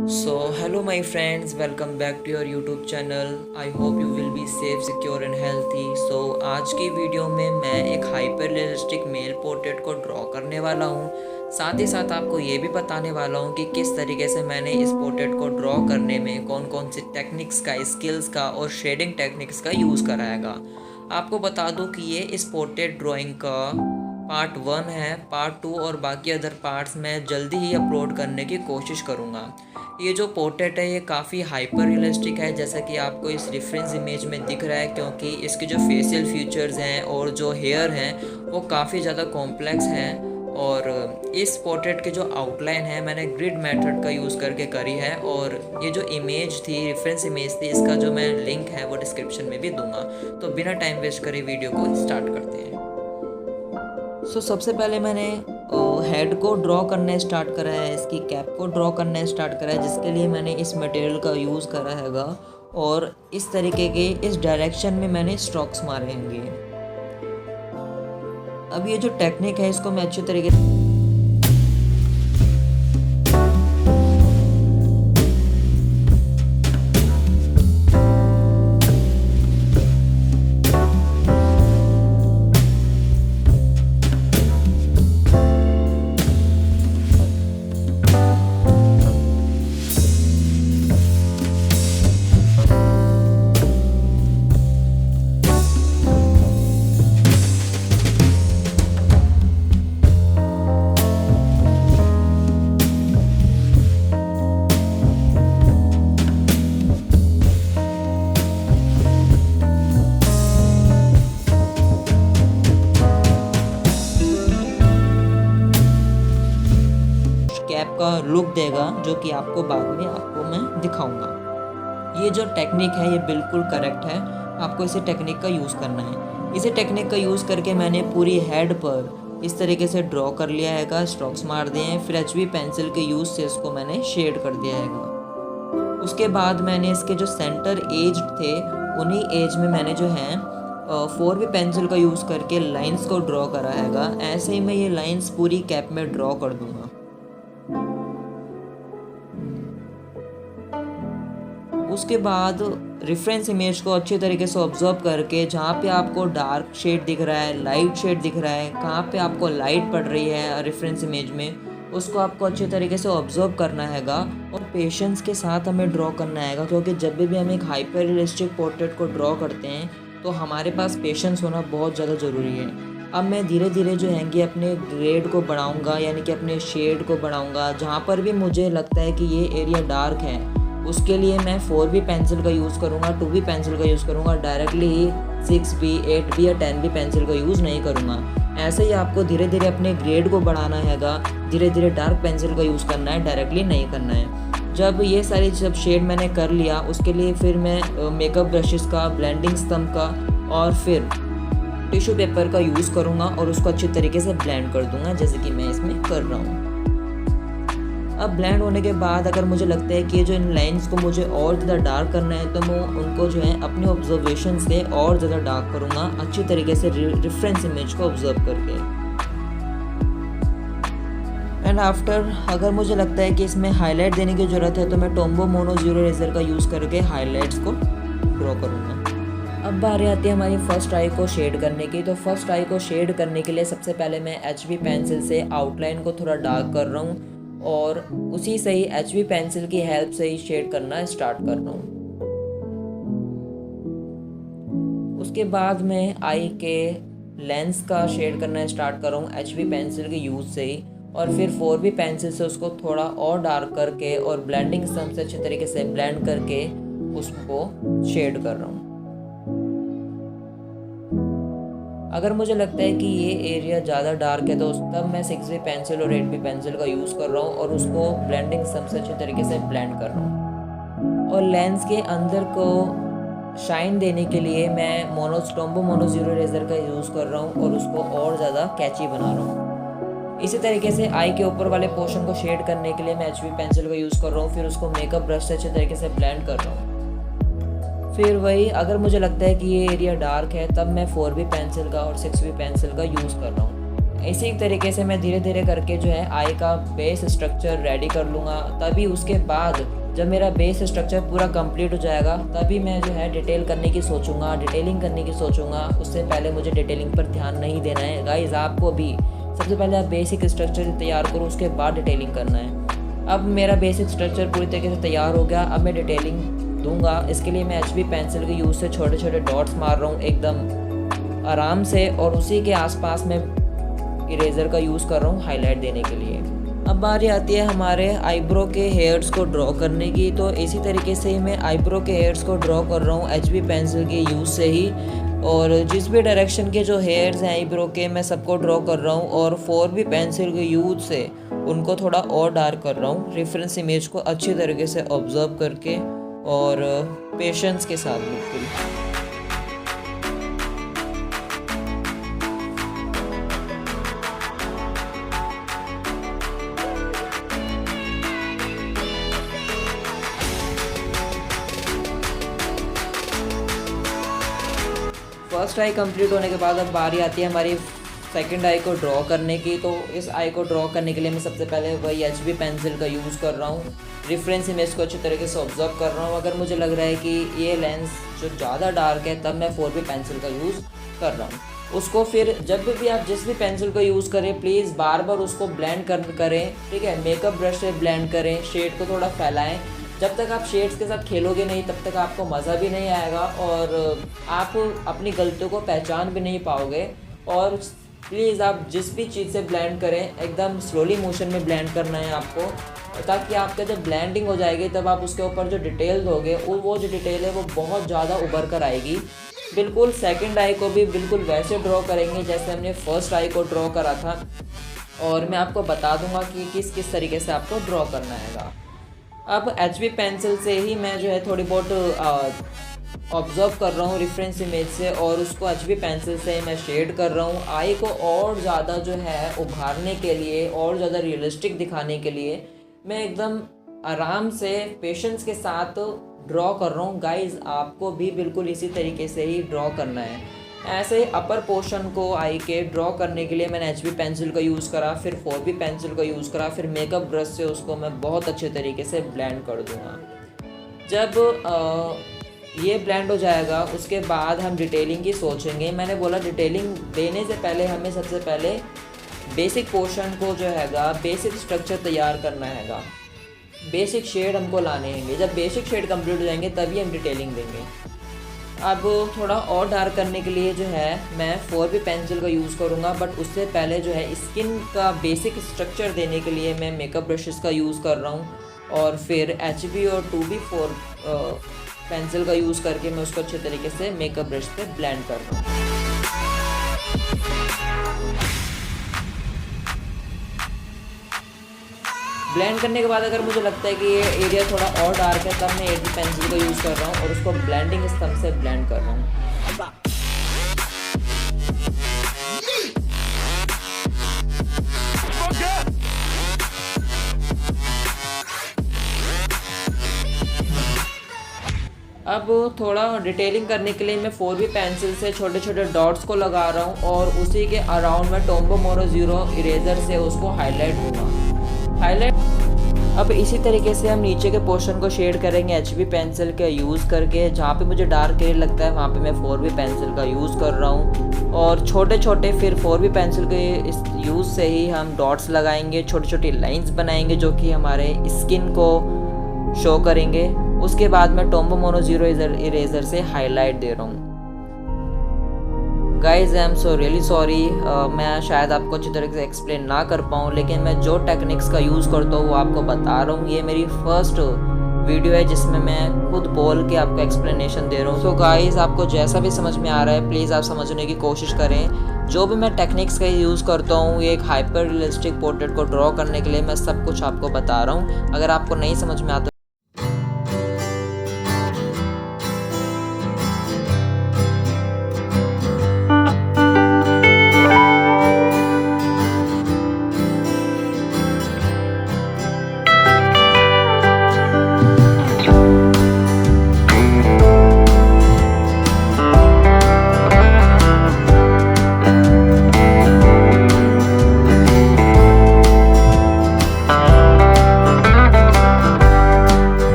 Hello my friends, welcome back to your YouTube channel. I hope you will be safe, secure and healthy. आज की video में मैं एक hyper realistic mail portrait को draw करने वाला हूँ। साथ ही साथ आपको ये भी बताने वाला हूँ कि किस तरीके से मैंने इस पोर्ट्रेट को ड्रॉ करने में कौन कौन सी टेक्निक्स का, स्किल्स का और शेडिंग टेक्निक्स का यूज़ कराएगा। आपको बता दूँ कि ये इस पोर्ट्रेट ड्राइंग का पार्ट 1 है। पार्ट 2 और बाकी अदर पार्ट्स मैं जल्दी ही अपलोड करने की कोशिश करूँगा। ये जो पोर्ट्रेट है ये काफ़ी हाइपर रियलिस्टिक है, जैसा कि आपको इस रेफरेंस इमेज में दिख रहा है, क्योंकि इसके जो फेशियल फीचर्स हैं और जो हेयर हैं वो काफ़ी ज़्यादा कॉम्प्लेक्स हैं। और इस पोर्ट्रेट के जो आउटलाइन है मैंने ग्रिड मेथड का यूज़ करके करी है। और ये जो इमेज थी, रेफरेंस इमेज थी, इसका जो मैं लिंक है वो डिस्क्रिप्शन में भी दूंगा। तो बिना टाइम वेस्ट करे वीडियो को स्टार्ट करते हैं। सबसे पहले मैंने हेड को ड्रॉ करना स्टार्ट करा है, इसकी कैप को ड्रॉ करना स्टार्ट करा है, जिसके लिए मैंने इस मटेरियल का यूज़ करा हैगा। और इस तरीके के इस डायरेक्शन में मैंने स्ट्रोक्स मारे होंगे। अब ये जो टेक्निक है इसको मैं अच्छे तरीके से कैप का लुक देगा, जो कि आपको बाद में मैं दिखाऊंगा। ये जो टेक्निक है ये बिल्कुल करेक्ट है, आपको इसी टेक्निक का यूज़ करना है। इसी टेक्निक का यूज़ करके मैंने पूरी हेड पर इस तरीके से ड्रॉ कर लिया हैगा, स्ट्रोक्स मार दिए हैं। फिर HB पेंसिल के यूज़ से इसको मैंने शेड कर दिया हैगा। उसके बाद मैंने इसके जो सेंटर एज थे उन्हीं एज में मैंने जो है 4B पेंसिल का यूज़ करके लाइंस को ड्रॉ करा हैगा। ऐसे ही मैं ये लाइंस पूरी कैप में ड्रॉ कर दूंगा। उसके बाद रेफरेंस इमेज को अच्छे तरीके से ऑब्जर्व करके, जहाँ पे आपको डार्क शेड दिख रहा है, लाइट शेड दिख रहा है, कहाँ पे आपको लाइट पड़ रही है रेफरेंस इमेज में, उसको आपको अच्छे तरीके से ऑब्जर्व करना हैगा और पेशेंस के साथ हमें ड्रॉ करना हैगा। क्योंकि जब भी हम एक हाइपर रियलिस्टिक पोर्ट्रेट को ड्रॉ करते हैं तो हमारे पास पेशेंस होना बहुत ज़्यादा ज़रूरी है। अब मैं धीरे धीरे जो है कि अपने ग्रेड को बढ़ाऊँगा, यानी कि अपने शेड को बढ़ाऊँगा। जहाँ पर भी मुझे लगता है कि ये एरिया डार्क है उसके लिए मैं 4B पेंसिल का यूज़ करूँगा, 2B पेंसिल का यूज़ करूँगा। डायरेक्टली ही 6B, 8B या 10B पेंसिल का यूज़ नहीं करूँगा। ऐसे ही आपको धीरे धीरे अपने ग्रेड को बढ़ाना हैगा, धीरे धीरे डार्क पेंसिल का यूज़ करना है, डायरेक्टली नहीं करना है। जब ये सारी शेड मैंने कर लिया उसके लिए फिर मैं मेकअप ब्रशेस का, ब्लेंडिंग स्तंभ का और फिर टिश्यू पेपर का यूज़ करूँगा और उसको अच्छी तरीके से ब्लेंड कर दूँगा, जैसे कि मैं इसमें कर रहा हूँ। अब ब्लेंड होने के बाद अगर मुझे लगता है कि ये जो इन लाइंस को मुझे और ज़्यादा डार्क करना है तो मैं उनको जो है अपने ऑब्जर्वेशन से और ज़्यादा डार्क करूँगा, अच्छी तरीके से रेफरेंस इमेज को ऑब्जर्व करके। एंड आफ्टर अगर मुझे लगता है कि इसमें हाईलाइट देने की ज़रूरत है तो मैं टोम्बो मोनो जीरो रेजर का यूज़ करके हाईलाइट्स को ड्रॉ करूँगा। अब बारी आती है हमारी फर्स्ट आई को शेड करने की। तो फर्स्ट आई को शेड करने के लिए सबसे पहले मैं HB पेंसिल से आउटलाइन को थोड़ा डार्क कर रहा हूँ और उसी से ही HB पेंसिल की हेल्प से ही शेड करना स्टार्ट कर रहा हूँ। उसके बाद मैं आई के लेंस का शेड करना स्टार्ट कर रहा हूँ HB पेंसिल के यूज़ से ही, और फिर 4B पेंसिल से उसको थोड़ा और डार्क करके और ब्लेंडिंग स्तंभ से अच्छे तरीके से ब्लेंड करके उसको शेड कर रहा हूँ। अगर मुझे लगता है कि ये एरिया ज़्यादा डार्क है तो तब मैं 6B पेंसिल और 8B पेंसिल का यूज़ कर रहा हूँ और उसको ब्लेंडिंग सबसे अच्छे तरीके से ब्लेंड कर रहा हूँ। और लेंस के अंदर को शाइन देने के लिए मैं टोम्बो मोनो जीरो रेजर का यूज़ कर रहा हूँ और उसको और ज़्यादा कैची बना रहा हूँ। इसी तरीके से आई के ऊपर वाले पोर्शन को शेड करने के लिए मैं HB पेंसिल का यूज़ कर रहा हूँ, फिर उसको मेकअप ब्रश से अच्छे तरीके से ब्लेंड कर रहा हूँ। फिर वही अगर मुझे लगता है कि ये एरिया डार्क है तब मैं 4B पेंसिल का और 6B पेंसिल का यूज़ कर रहा हूँ। इसी तरीके से मैं धीरे धीरे करके जो है आई का बेस स्ट्रक्चर रेडी कर लूँगा। तभी उसके बाद जब मेरा बेस स्ट्रक्चर पूरा कंप्लीट हो जाएगा तभी मैं जो है डिटेल करने की सोचूंगा, डिटेलिंग करने की सोचूंगा। उससे पहले मुझे डिटेलिंग पर ध्यान नहीं देना है गाइस। आपको भी सबसे पहले आप बेसिक स्ट्रक्चर तैयार करो, उसके बाद डिटेलिंग करना है। अब मेरा बेसिक स्ट्रक्चर पूरी तरीके से तैयार हो गया। अब मैं डिटेलिंग दूंगा। इसके लिए मैं HB पेंसिल के यूज़ से छोटे छोटे डॉट्स मार रहा हूँ एकदम आराम से, और उसी के आसपास मैं इरेज़र का यूज़ कर रहा हूँ हाईलाइट देने के लिए। अब बारी आती है हमारे आईब्रो के हेयर्स को ड्रॉ करने की। तो इसी तरीके से ही मैं आईब्रो के हेयर्स को ड्रॉ कर रहा हूँ HB पेंसिल के यूज़ से ही, और जिस भी डायरेक्शन के जो हेयर्स हैं आईब्रो के मैं सबको ड्रॉ कर रहा हूँ, और 4B पेंसिल के यूज़ से उनको थोड़ा और डार्क कर रहा हूँ, रेफरेंस इमेज को अच्छी तरीके से ऑब्जर्व करके और पेशेंस के साथ बिल्कुल। फर्स्ट आई कंप्लीट होने के बाद अब बारी आती है हमारी सेकंड आई को ड्रॉ करने की। तो इस आई को ड्रॉ करने के लिए मैं सबसे पहले वही HB पेंसिल का यूज़ कर रहा हूँ, रेफरेंस इमेज को अच्छी तरीके से ऑब्जर्व कर रहा हूँ। अगर मुझे लग रहा है कि ये लेंस जो ज़्यादा डार्क है तब मैं 4B पेंसिल का यूज़ कर रहा हूँ। उसको फिर जब भी आप जिस भी पेंसिल का यूज़ करें प्लीज़ बार बार उसको ब्लेंड करें, ठीक है। मेकअप ब्रश से ब्लेंड करें, शेड को थोड़ा फैलाएं। जब तक आप शेड्स के साथ खेलोगे नहीं तब तक आपको मज़ा भी नहीं आएगा और आप अपनी गलतियों को पहचान भी नहीं पाओगे। और प्लीज़ आप जिस भी चीज़ से ब्लेंड करें एकदम स्लोली मोशन में ब्लेंड करना है आपको, ताकि आपका जब ब्लेंडिंग हो जाएगी तब आप उसके ऊपर जो डिटेल दोगे वो जो डिटेल है वो बहुत ज़्यादा उभर कर आएगी। बिल्कुल सेकंड आई को भी बिल्कुल वैसे ड्रॉ करेंगे जैसे हमने फर्स्ट आई को ड्रॉ करा था, और मैं आपको बता दूंगा कि किस किस तरीके से आपको ड्रॉ करना है। अब HB पेंसिल से ही मैं जो है थोड़ी बहुत ऑब्जर्व कर रहा हूँ रेफरेंस इमेज से, और उसको HB पेंसिल से मैं शेड कर रहा हूँ। आई को और ज़्यादा जो है उभारने के लिए, और ज़्यादा रियलिस्टिक दिखाने के लिए मैं एकदम आराम से पेशेंस के साथ ड्रॉ कर रहा हूँ। गाइज़ आपको भी बिल्कुल इसी तरीके से ही ड्रॉ करना है। ऐसे ही अपर पोर्शन को आई के ड्रॉ करने के लिए मैंने HB पेंसिल का यूज़ करा, फिर 4B पेंसिल का यूज़ करा, फिर मेकअप ब्रश से उसको मैं बहुत अच्छे तरीके से ब्लेंड कर दूँगा। जब ये ब्लेंड हो जाएगा उसके बाद हम डिटेलिंग की सोचेंगे। मैंने बोला डिटेलिंग देने से पहले हमें सबसे पहले बेसिक पोर्शन को जो हैगा बेसिक स्ट्रक्चर तैयार करना हैगा, बेसिक शेड हमको लाने होंगे। जब बेसिक शेड कंप्लीट हो जाएंगे तभी हम डिटेलिंग देंगे। अब थोड़ा और डार्क करने के लिए जो है मैं 4B पेंसिल का यूज़ करूँगा, बट उससे पहले जो है स्किन का बेसिक स्ट्रक्चर देने के लिए मैं मेकअप ब्रशेस का यूज़ कर रहा हूँ, और फिर HB और 2B पेंसिल का यूज़ करके मैं उसको अच्छे तरीके से मेकअप ब्रश पे ब्लेंड कर रहा हूँ। ब्लेंड करने के बाद अगर मुझे लगता है कि ये एरिया थोड़ा और डार्क है तब मैं HB पेंसिल का यूज़ कर रहा हूँ और उसको ब्लेंडिंग स्तंभ से ब्लेंड कर रहा हूँ। अब थोड़ा डिटेलिंग करने के लिए मैं 4B पेंसिल से छोटे छोटे डॉट्स को लगा रहा हूँ, और उसी के अराउंड में टोम्बो मोरो 0 इरेजर से उसको हाईलाइट दूंगा। अब इसी तरीके से हम नीचे के पोर्शन को शेड करेंगे HB पेंसिल का यूज़ करके। जहाँ पे मुझे डार्क एरिया लगता है वहाँ पे मैं 4B पेंसिल का यूज़ कर रहा हूँ, और छोटे छोटे फिर 4B पेंसिल के इस यूज़ से ही हम डॉट्स लगाएंगे, छोटी छोटी लाइंस बनाएंगे जो कि हमारे स्किन को शो करेंगे। उसके बाद मैं टोम्बो मोनो 0 इरेजर से हाईलाइट दे रहा हूँ। Guys I am so really sorry, मैं शायद आपको अच्छी तरीके से एक्सप्लेन ना कर पाऊँ, लेकिन मैं जो टेक्निक्स का यूज़ करता हूँ वो आपको बता रहा हूँ। ये मेरी फर्स्ट वीडियो है जिसमें मैं खुद बोल के आपको एक्सप्लेनेशन दे रहा हूँ। तो गाइज आपको जैसा भी समझ में आ रहा है प्लीज़ आप समझने की कोशिश करें। जो भी मैं टेक्निक्स का यूज़ करता हूँ ये एक हाइपर रियलिस्टिक पोर्ट्रेट को ड्रॉ करने के लिए मैं सब कुछ आपको बता रहा हूँ। अगर आपको नहीं समझ में आता